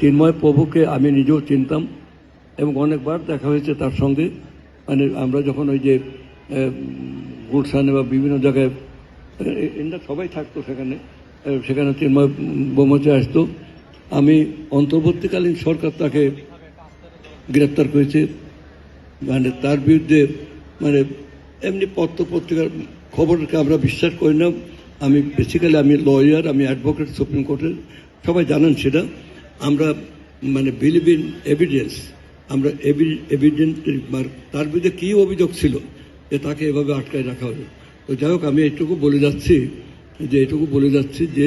চিন্ময় প্রভুকে আমি নিজেও চিনতাম এবং অনেকবার দেখা হয়েছে তার সঙ্গে। মানে আমরা যখন ওই যে গুলশানে বা বিভিন্ন জায়গায় এরা সবাই থাকতো সেখানে চিন্ময় বোমাচে আসতো। আমি অন্তর্বর্তীকালীন সরকার তাকে গ্রেপ্তার করেছে, মানে তার বিরুদ্ধে মানে এমনি পত্র পত্রিকার খবরকে আমরা বিশ্বাস করি না। আমি বেসিক্যালি আমি লয়ার, আমি অ্যাডভোকেট সুপ্রিম কোর্টের, সবাই জানেন সেটা। আমরা মানে বিলিভ ইন এভিডেন্স, আমরা এভিডেন্স তার বিরুদ্ধে কী অভিযোগ ছিল যে তাকে এভাবে আটকায় রাখা হবে। তো যাই হোক, আমি এটুকু বলে যাচ্ছি যে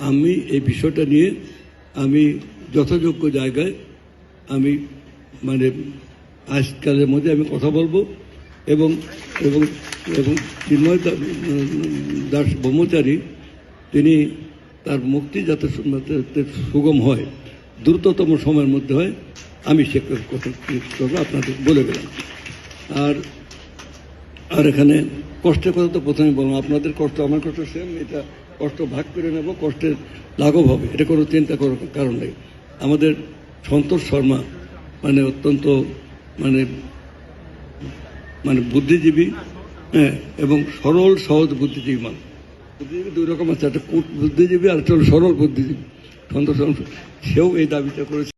আমি এই বিষয়টা নিয়ে আমি যথাযোগ্য জায়গায় আমি মানে আজকালের মধ্যে আমি কথা বলবো এবং এবং এবং চিন্ময় দাস ব্রহ্মচারী তিনি তার মুক্তি যাতে সুগম হয়, দ্রুততম সময়ের মধ্যে হয়, আমি সে কথা আপনাদের বলে গেলাম। আর এখানে কষ্টের কথা তো প্রথমে বললাম, আপনাদের কষ্ট আমার কষ্ট সেম, এটা কষ্ট ভাগ করে নেব, কষ্টের লাঘব হবে, এটা কোনো চিন্তা করার কারণ নেই। আমাদের সন্তোষ শর্মা মানে অত্যন্ত মানে মানে বুদ্ধিজীবী, হ্যাঁ, এবং সরল সহজ বুদ্ধিজীবী মানুষ। বুদ্ধিজীবী দুই রকম আছে, একটা কূট বুদ্ধিজীবী আর একটা সরল বুদ্ধিজীবী। সন্তোষ সেও এই দাবিটা করেছে।